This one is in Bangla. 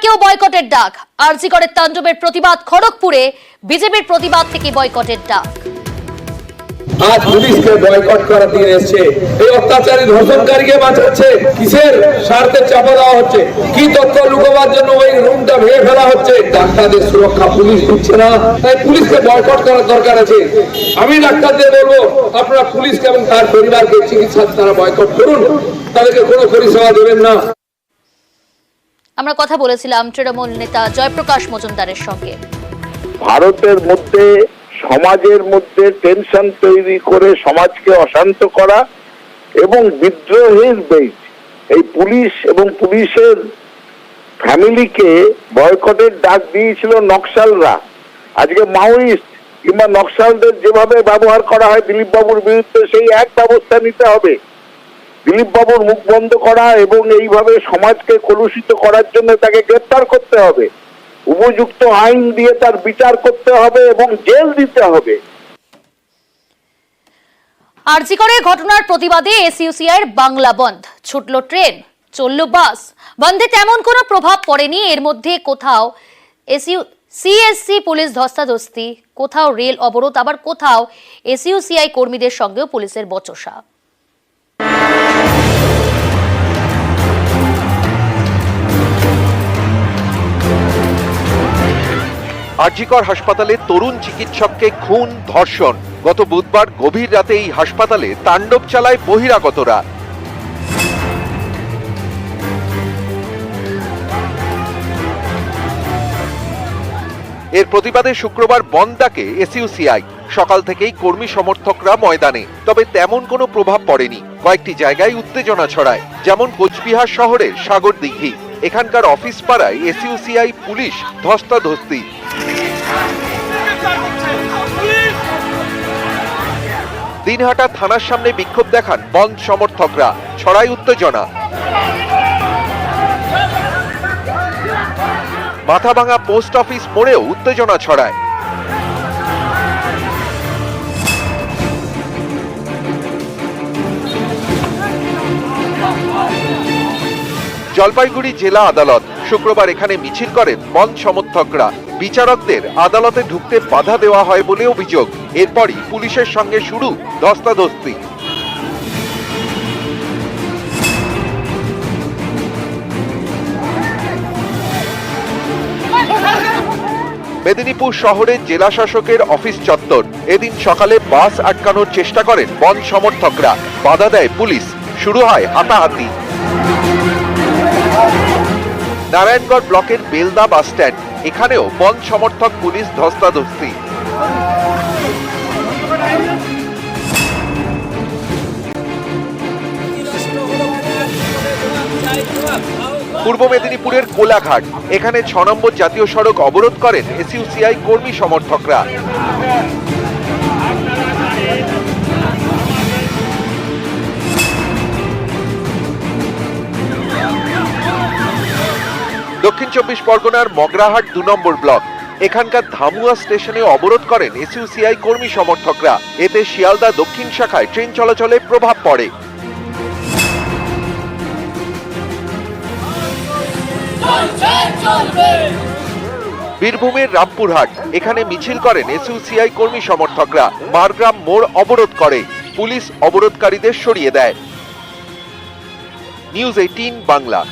কেউ বয়কটের ডাক। আরজি করের তাণ্ডবের প্রতিবাদ খড়গপুরে, বিজেপির প্রতিবাদ থেকে বয়কটের ডাক। আজ পুলিশকে বয়কট করার দিন এসছে। এই অত্যাচারী ধর্ষণকারীকে বাঁচাচ্ছে কিসের স্বার্থে চাপা দেওয়া হচ্ছে? কি তথ্য লুকোবার জন্য ওই রুমটা ভেঙে ফেলা হচ্ছে? ডাক্তারদের সুরক্ষা পুলিশ দিচ্ছে না, তাই পুলিশকে বয়কট করার দরকার আছে। আমি ডাক্তারদের বলবো, আপনারা পুলিশকে এবং তার পরিবারকে চিকিৎসা তারা বয়কট করুন, তাদেরকে কোনো পরিষেবা দেবেন না। আমরা কথা বলেছিলাম তৃণমূল নেতা জয়প্রকাশ মজুমদারের সঙ্গে। ভারতের মধ্যে সমাজের মধ্যে টেনশন তৈরি করে সমাজকে অশান্ত করা এবং বিদ্রোহের বীজ এই পুলিশ এবং পুলিশের ফ্যামিলিকে বয়কটের ডাক দিয়েছিল নকশালরা। আজকে মাওয়িস্ট কিংবা নকশালদের যেভাবে ব্যবহার করা হয় দিলীপ বাবুর বিরুদ্ধে, সেই এক ব্যবস্থা নিতে হবে। দিলীপ বাবুর মুখ বন্ধ করা এবং এইভাবে সমাজকে কলুষিত করার জন্য তাকে গ্রেপ্তার করতে হবে, উপযুক্ত আইন দিয়ে তার বিচার করতে হবে এবং জেল দিতে হবে। আরজি করের ঘটনার প্রতিবাদে এসইউসিআইয়ের বাংলা বন্ধ। ছুটল ট্রেন, চলল বাস। বন্ধে তেমন কোনো প্রভাব পড়েনি। এর মধ্যে কোথাও সিএসসি পুলিশ ধস্তাধস্তি, কোথাও রেল অবরোধ, আবার কোথাও এসইউসিআই কর্মীদের সঙ্গেও পুলিশের বচসা। আরজিকর হাসপাতালে তরুণ চিকিৎসককে খুন, ধর্ষণ। গত বুধবার গভীর রাতে এই হাসপাতালে তাণ্ডব চালায় বহিরাগতরা। এর প্রতিবাদে শুক্রবার বন্ধ ডাকে এসইউসিআই। সকাল থেকেই কর্মী সমর্থকরা ময়দানে, তবে তেমন কোনো প্রভাব পড়েনি। কয়েকটি জায়গায় উত্তেজনা ছড়ায়, যেমন কোচবিহার শহরের সাগরদিঘি। এখানকার অফিস পাড়ায় এসইউসিআই পুলিশ ধস্তাধস্তি। দিনহাটা থানার সামনে বিক্ষোভ দেখান বন্ধ সমর্থকরা, ছড়ায় উত্তেজনা। মাথাভাঙা পোস্ট অফিস মোড়েও উত্তেজনা ছড়ায়। জলপাইগুড়ি জেলা আদালত শুক্রবার এখানে মিছিল করেন বন্ধ সমর্থকরা। বিচারকদের আদালতে ঢুকতে বাধা দেওয়া হয় বলে অভিযোগ। এরপরই পুলিশের সঙ্গে শুরু ধস্তাধস্তি। মেদিনীপুর শহরের জেলা শাসকের অফিস চত্বর। এদিন সকালে বাস আটকানোর চেষ্টা করেন বন্ধ সমর্থকরা, বাধা দেয় পুলিশ, শুরু হয় হাতাহাতি। নারায়ণগড় ব্লকের বেলদা বাস স্ট্যান্ড, এখানেও বন্ধ সমর্থক পুলিশ ধস্তাধস্তি। পূর্ব মেদিনীপুরের কোলাঘাট, এখানে 6 নম্বর জাতীয় সড়ক অবরোধ করেন এসইউসিআই কর্মী সমর্থকরা। দক্ষিণ 24 পরগনার মগরাহাট 2 নম্বর ব্লক, এখানকার ধামুয়া স্টেশনে অবরোধ করেন এসইউসিআই কর্মী সমর্থকরা। এতে শিয়ালদা দক্ষিণ শাখায় ট্রেন চলাচলে প্রভাব পড়ে। বীরভূমের রামপুরহাট, এখানে মিছিল করেন এসইউসিআই কর্মী সমর্থকরা। মারগ্রাম মোড় অবরোধ করে, পুলিশ অবরোধকারীদের সরিয়ে দেয়। নিউজ 18 বাংলা।